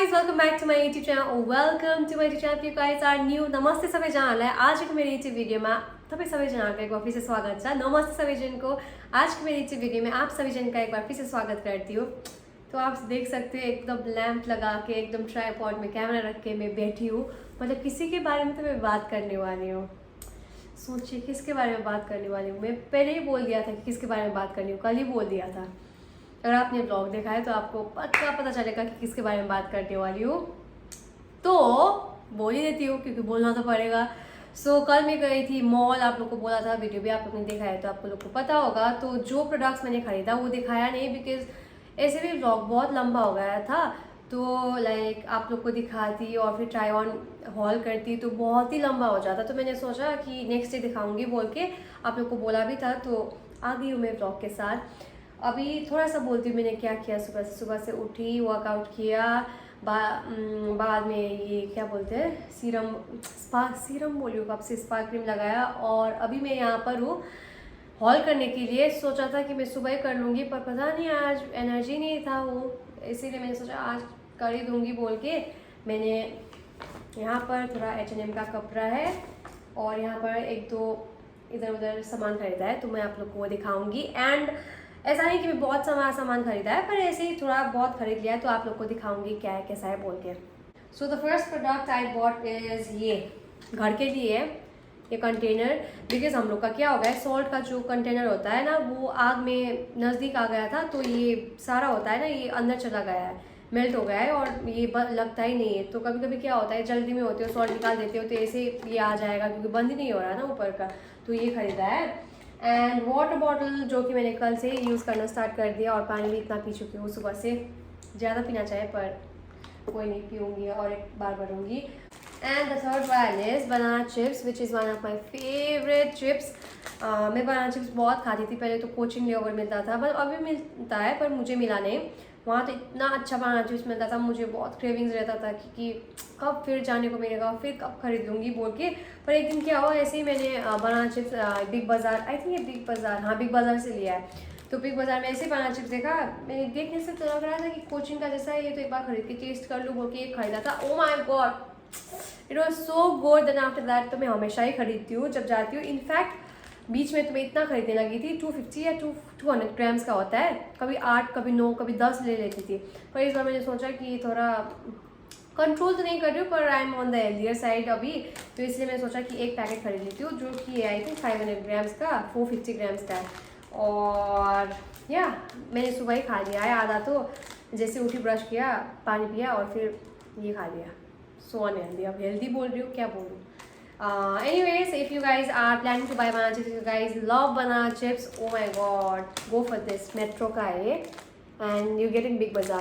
guys, welcome back to my YouTube channel. Welcome to my YouTube channel. If you guys are new, नमस्ते सबैजनालाई आजको मेरो YouTube भिडियोमा तपाईं सबैजनाको एक बार फिर से स्वागत छ। नमस्ते सबैजनको आज की मेरी YouTube वीडियो में आप सभी का एक बार फिर से स्वागत करती हूँ। तो आप देख सकते हो एकदम लैंप लगा के एकदम ट्राइपॉड में कैमरा रख के मैं बैठी हूँ। मतलब किसी के बारे में तो मैं बात करने वाली हूँ। सोचिए किसके बारे में बात करने वाली हूँ। मैं पहले ही बोल दिया था कि किसके बारे में बात करनी हूँ, कल ही बोल दिया था। अगर आपने ब्लॉग देखा है तो आपको पता चलेगा कि किसके बारे में बात करने वाली हूँ। तो बोल ही देती हूँ क्योंकि बोलना तो पड़ेगा। कल मैं गई थी मॉल, आप लोग को बोला था, वीडियो भी आप लोग ने देखा है तो आप लोग को पता होगा। तो जो प्रोडक्ट्स मैंने खरीदा वो दिखाया नहीं बिकॉज ऐसे भी ब्लॉग बहुत लंबा हो गया था। तो लाइक आप लोग को दिखाती और फिर ट्राई ऑन हॉल करती तो बहुत ही लंबा हो जाता। तो मैंने सोचा कि नेक्स्ट डे दिखाऊंगी बोल के आप लोग को बोला भी था। तो आ गई हूँ मैं ब्लॉग के साथ। अभी थोड़ा सा बोलती हूँ मैंने क्या किया। सुबह से उठी, वर्कआउट किया, बाद में ये क्या बोलते हैं सीरम बोलियो कब से स्पा क्रीम लगाया। और अभी मैं यहाँ पर हूँ हॉल करने के लिए। सोचा था कि मैं सुबह ही कर लूँगी पर पता नहीं आज एनर्जी नहीं था वो, इसीलिए मैंने सोचा आज कर ही दूँगी बोल के मैंने यहाँ पर थोड़ा H&M का कपड़ा है और यहाँ पर एक दो इधर उधर सामान खरीदा है तो मैं आप लोग को वो दिखाऊँगी। एंड ऐसा नहीं कि मैं बहुत सामान खरीदा है पर ऐसे ही थोड़ा बहुत खरीद लिया है तो आप लोग को दिखाऊंगी क्या है कैसा है बोल के। So the first product I bought is ये घर के लिए ये कंटेनर। बिकॉज हम लोग का क्या हो गया है, सॉल्ट का जो कंटेनर होता है ना वो आग में नज़दीक आ गया था तो ये सारा होता है ना ये अंदर चला गया है, मेल्ट हो गया है और ये लगता ही नहीं है। तो कभी कभी क्या होता है जल्दी में होते हो सॉल्ट निकाल देते हो तो ऐसे ये आ जाएगा क्योंकि बंद ही नहीं हो रहा ना ऊपर का। तो ये खरीदा है। एंड वाटर बॉटल जो कि मैंने कल से यूज़ करना स्टार्ट कर दिया और पानी भी इतना पी चुकी हूँ सुबह से। ज़्यादा पीना चाहिए पर कोई नहीं, पीऊँगी और एक बार भरूँगी। And the third one is banana chips which is one of my favourite chips. मैं बनाना चिप्स बहुत खाती थी पहले, तो कोचिंग लेवर मिलता था पर अभी मिलता है पर मुझे मिला नहीं। वहाँ तो इतना अच्छा बनाना चिप्स मिलता था, मुझे बहुत क्रेविंग्स रहता था कि कब फिर जाने को मिलेगा, फिर कब खरीद लूँगी बोल के। पर एक दिन क्या हुआ, ऐसे ही मैंने बनाना चिप्स बिग बाज़ार, आई थिंक ये बिग बाज़ार, हाँ बिग बाज़ार से लिया है। तो बिग बाज़ार में ऐसे बनाना चिप्स देखा, मैंने देखने से तो लग रहा था कि कोचिंग का जैसा है, ये तो एक बार खरीद के टेस्ट कर लूँ बोल के एक खरीदा था। Oh my God, it was so good. Then after that तो मैं हमेशा ही खरीदती हूँ जब जाती हूँ। इनफैक्ट बीच में तो मैं इतना खरीदने लगी थी, 250 या 200 ग्राम्स का होता है, कभी 8 कभी 9 कभी 10 ले लेती थी। पर इस बार मैंने सोचा कि थोड़ा कंट्रोल तो नहीं कर रही हूँ पर I am on the healthier side अभी, तो इसलिए मैंने सोचा कि एक पैकेट खरीद लेती हूँ जो कि आई थिंक 500 ग्राम्स का 450 ग्राम्स का है। और या मैंने सुबह ही खा लिया है आधा, तो जैसे उठी ब्रश किया पानी पिया और फिर ये खा लिया। सो अनहेल्दी, अब हेल्दी बोल रही हूँ क्या बोलूँ। Anyways, if you guys are planning to buy banana chips, if you guys love banana chips, oh my god, go for this. Metro का है ये and you get in Big Bazaar.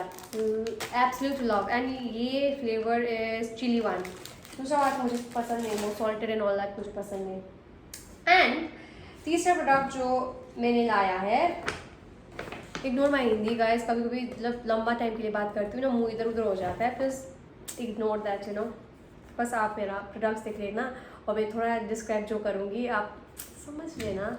Absolute love. And ये flavor is chili one. दूसरा बात मुझे पसंद नहीं, वो salted and all that मुझे पसंद नहीं। And तीसरा प्रोडक्ट जो मैंने लाया है, इग्नोर माई हिंदी गाइस, कभी कभी मतलब लंबा टाइम के लिए बात करती हूँ ना मुँह इधर उधर हो जाता है, please ignore that you know. बस आप मेरा प्रोडक्ट्स देख लेना और मैं थोड़ा डिस्क्राइब जो करूँगी आप समझ लेना।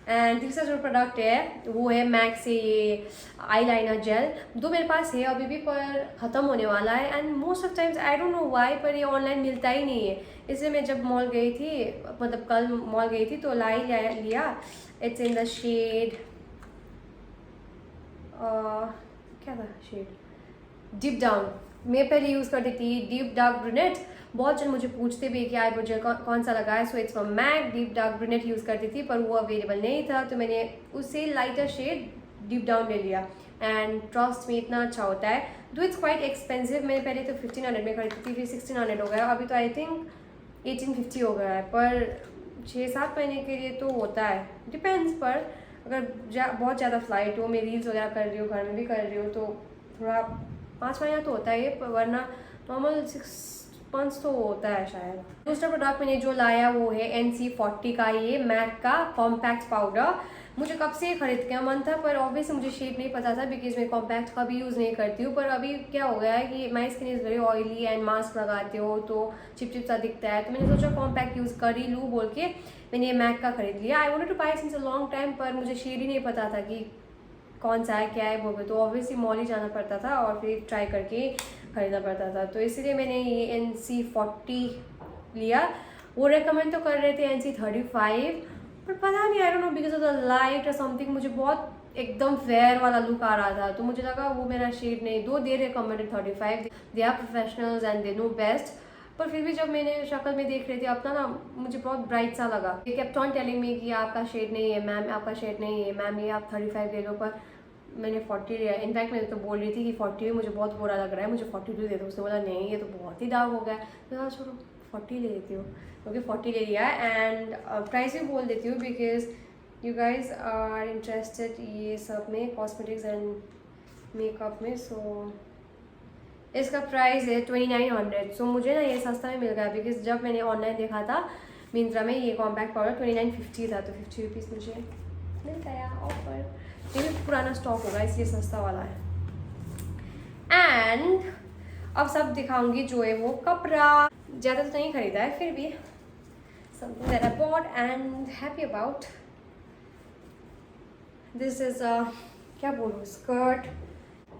एंड तीसरा जो प्रोडक्ट है वो है मैक से ये आई लाइनर जेल। दो मेरे पास है अभी भी पर ख़त्म होने वाला है। And most of times I don't know why पर ये ऑनलाइन मिलता ही नहीं है, इसलिए मैं जब मॉल गई थी, मतलब कल मॉल गई थी तो लिया। इट्स इन द शेड क्या था शेड, डीप डाउन। मैं पहले यूज़ करती थी डीप डार्क ब्रूनेट। बहुत जन मुझे पूछते भी कि आई जेल कौन सा लगा है। So it's from MAC. Deep dark brunette use करती थी पर वो अवेलेबल नहीं था तो मैंने उससे लाइटर शेड डीप डाउन ले लिया। एंड ट्रस्ट में इतना अच्छा होता है, दो इट्स क्वाइट एक्सपेंसिव। मैंने पहले तो 1500 में खरीदी थी, फिर 1600 हो गया, अभी तो आई थिंक 1850 हो गया है। पर 6-7 महीने के लिए तो होता है, डिपेंड्स। पर अगर बहुत ज़्यादा फ्लाइट हो, मैं रील्स वगैरह कर रही हूँ, घर में भी कर रही हूँ, तो थोड़ा 5 महीना तो होता है ये, वरना नॉर्मल 6 मंथ्स तो होता है शायद। दूसरा प्रोडक्ट मैंने जो लाया वो है NC40 का ये मैक का कॉम्पैक्ट पाउडर। मुझे कब से खरीद के मन था पर ऑब्वियसली मुझे शेड नहीं पता था बिकॉज मैं कॉम्पैक्ट कभी यूज़ नहीं करती हूँ। पर अभी क्या हो गया है कि my skin is very oily and mask लगाते हो तो चिपचिप सा दिखता है, तो मैंने सोचा कॉम्पैक्ट यूज़ कर ही लूँ बोल के मैंने ये मैक का खरीद लिया। I wanted to buy since a long time पर मुझे शेड ही नहीं पता था कि कौन सा है क्या है वो भी, तो ऑब्वियसली मॉल ही जाना पड़ता था और फिर ट्राई करके ख़रीदना पड़ता था। तो इसीलिए मैंने ये NC40 लिया। वो रेकमेंड तो कर रहे थे NC35, पर पता नहीं, I don't know because of the light और समथिंग, मुझे बहुत एकदम फेयर वाला लुक आ रहा था, तो मुझे लगा वो मेरा शेड नहीं। Though they recommended 35, they are professionals and they know best, पर फिर भी जब मैंने शक्ल में देख रही थी अपना ना, मुझे बहुत ब्राइट सा लगा। ये केप्ट ऑन टेलिंग मी कि आपका शेड नहीं है मैम, आपका शेड नहीं है मैम, ये आप 35 ले लो, पर मैंने 40 लिया। इनफैक्ट मैं तो बोल रही थी कि 40 मुझे बहुत बुरा लग रहा है, मुझे 42 दे दो। उसने बोला नहीं ये तो बहुत ही डार्क हो गया, तो हाँ छोड़ो 40 ले लेती हूँ। ओके 40 ले लिया। एंड प्राइस भी बोल देती हूँ because you guys are interested ये सब में, कॉस्मेटिक्स एंड मेकअप में। सो इसका प्राइस है 2900। सो मुझे ना ये सस्ता में मिल गया बिकॉज जब मैंने ऑनलाइन देखा था मिंत्रा में, ये कॉम्पैक्ट पाउडर 2950 था, तो 50 रुपीज़ मुझे मिल गया ऑफर। ये भी पुराना स्टॉक होगा इसलिए सस्ता वाला है। एंड अब सब दिखाऊंगी जो है वो कपड़ा, ज़्यादा तो नहीं खरीदा है, फिर भी something that I bought and happy about. This is क्या बोलूँ, स्कर्ट।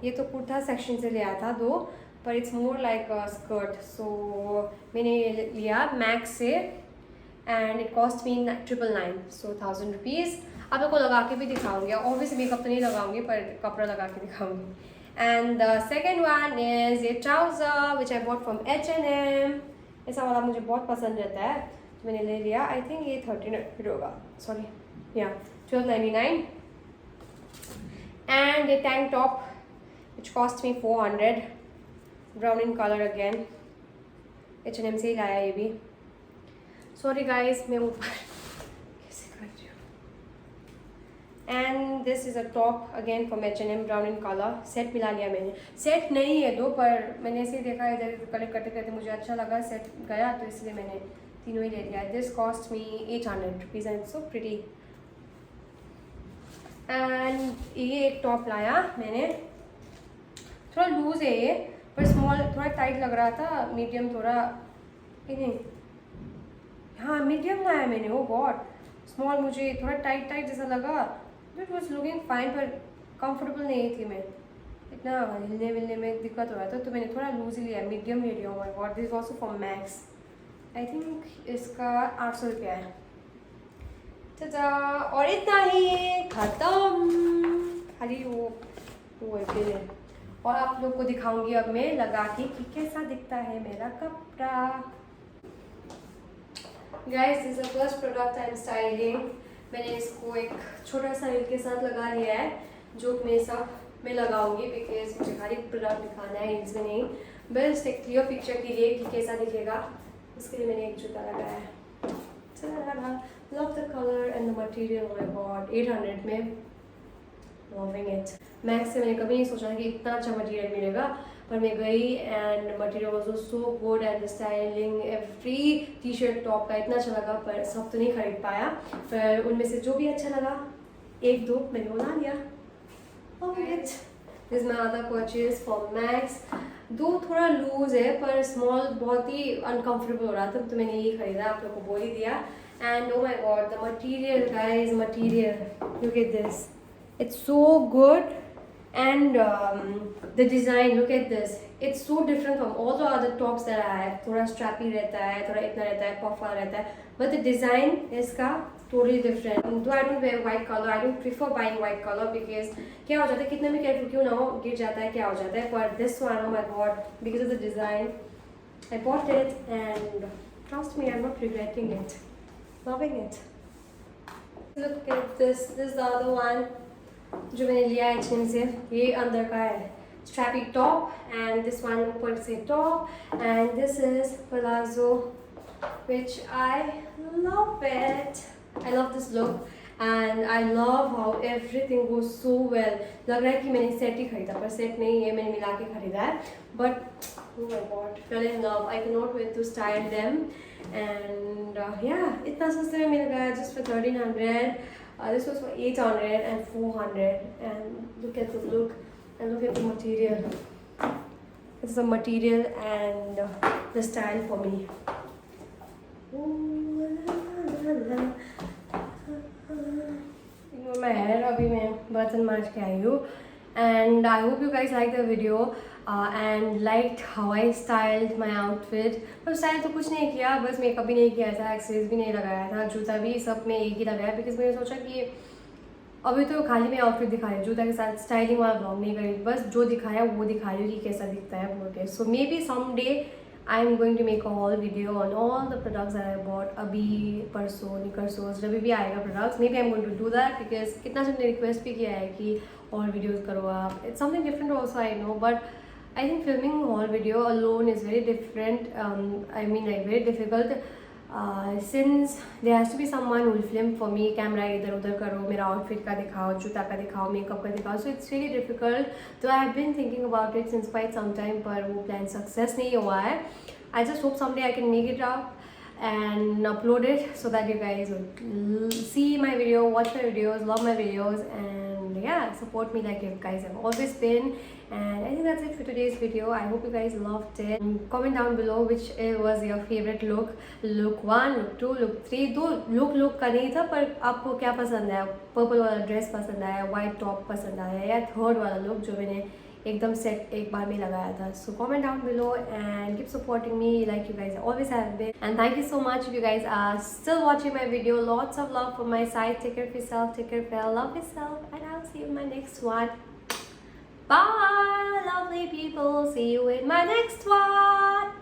ये तो कुर्ता सेक्शन से लिया था दो, पर it's more like a skirt. So मैंने ये लिया मैक्स से and it cost me 999, so 1000 rupees. आप लोग को लगा के भी दिखाऊंगी, ऑब्वियसली मेकअप तो नहीं लगाऊंगी पर कपड़ा लगा के दिखाऊंगी। And the second one is ये trouser which I bought from H&M। ऐसा वाला मुझे बहुत पसंद रहता है, तो मैंने ले लिया। आई थिंक ये 1300 होगा, सॉरी या 1299। एंड ये tank top which cost me 400, brown in colour again, H&M से ही लाया ये भी। सॉरी गाइस मैं ऊपर कैसे कर रही हूँ। And this is a top again from H&M, brown in colour. Set मिला लिया मैंने, सेट नहीं है दो, पर मैंने ऐसे ही देखा इधर कलेक्ट करते करते मुझे अच्छा लगा, सेट गया तो इसलिए मैंने तीनों ही ले लिया। This cost me 800 rupees and so pretty. And ये एक टॉप लाया मैंने, थोड़ा लूज़ है ये, पर स्मॉल थोड़ा टाइट लग रहा था, मीडियम थोड़ा कि नहीं, हाँ मीडियम लाया मैंने। ओ गॉड, स्मॉल मुझे थोड़ा टाइट टाइट जैसा लगा। इट वॉज लुकिंग फाइन पर कंफर्टेबल नहीं थी मैं, इतना हिलने विलने में दिक्कत हो रहा था, तो मैंने थोड़ा लूज ही लिया, मीडियम ले लिया। My God, this also from max. I think इसका 800 रुपया है। चाचा, और इतना ही खत्म, खाली वो है। और आप लोग को दिखाऊंगी अब मैं लगा के कि कैसा दिखता है मेरा कपड़ा। Guys this is the first product I am styling. मैंने इसको एक छोटा सा रील के साथ लगा लिया है, जो मैं सब में लगाऊंगी बिकॉज मुझे खाली प्रोडक्ट दिखाना है, रील्स में नहीं। बस एक क्लियर पिक्चर के लिए कि कैसा दिखेगा, उसके लिए मैंने एक जूता लगाया है। Love the colour and the material. My God 800 में, लविंग इट। मैक्स से मैंने कभी नहीं सोचा कि इतना अच्छा मटेरियल मिलेगा, पर मैं गई and material was so good and styling. Every T shirt top का इतना अच्छा लगा, पर सब तो नहीं खरीद पाया, पर उनमें से जो भी अच्छा लगा एक दो मैंने बना लिया। This my other purchase from max. दो थोड़ा लूज है पर स्मॉल बहुत ही अनकंफर्टेबल हो रहा था, तो मैंने ये खरीदा, आप लोग को बोल ही दिया। And oh my God the material guys, material look at this, it's so good. And the design, look at this, it's so different from all the other tops that I have. थोड़ा strappy रहता है, थोड़ा इतना रहता है, puff वाला रहता है, but the design इसका totally different. Though I don't wear white color, I don't prefer buying white color because क्या हो जाता है, कितना भी careful क्यों ना हो गिर जाता है, क्या हो जाता है। But this one, oh my god, because of the design I bought it and trust me, I'm not regretting it, loving it. Look at this, this is the other one जो मैंने लिया है H&M से। ये अंदर का है strappy top and this one ऊपर से top and this is palazzo which I love it. I love this look and I love how everything goes so well. लग रहा है कि मैंने सेट ही खरीदा, पर सेट नहीं है, मैंने मिला के खरीदा है। But oh my god, fell in love. I cannot wait to style them. And yeah, इतना सस्ते में मिल गया just for 1300. This was for 800 and 400. And look at the look and look at the material. It's the material and the style for me. Ignore my hair. अभी मैं बर्तन मांज के आई हूँ. And I hope you guys like the video and liked how I styled my outfit. पर style तो कुछ नहीं किया, बस मेकअप भी नहीं किया था, एक्सेसरीज भी नहीं लगाया था, जूता भी सब में एक ही लगाया बिकॉज मैंने सोचा कि अभी तो खाली मैं आउटफिट दिखा रही हूँ, जूता के साथ स्टाइलिंग वाला ब्लॉग नहीं करी, बस जो दिखाया वो दिखा रही हूँ कि कैसा दिखता है बोल के. So maybe some day I am going to make a whole video on all the products that I bought. अभी परसों नहीं परसों जब भी आएगा products, maybe I am going to do that because कितना सबने रिक्वेस्ट भी किया है कि और वीडियोज़ करो आप. It's something different also I know, but I think filming whole video alone is very different. I mean like very difficult since there has to be someone who will film for me. Camera इधर उधर करो, मेरा outfit का दिखाओ, जूता का दिखाओ, makeup का दिखाओ. So it's really difficult. So I have been thinking about it since quite some time, पर वो plan success नहीं हुआ है. I just hope someday I can make it up and upload it so that you guys will see my video, watch my videos, love my videos, and yeah, support me like you guys have always been. And I think that's it for today's video. I hope you guys loved it. Comment down below which was your favorite look. Look 1, look 2, look 3. दो look का नहीं था, पर आपको क्या पसंद आया? Purple वाला ड्रेस पसंद आया, वाइट टॉप पसंद आया, या थर्ड वाला लुक जो मैंने एकदम सेट एक बार में लगाया था. So comment down below and keep supporting me like you guys always have been. And thank you so much if you guys are still watching my video. Lots of love from my side. Take care of yourself, take care of your love yourself, and I'll see you in my next one. Bye, lovely people. See you in my next one.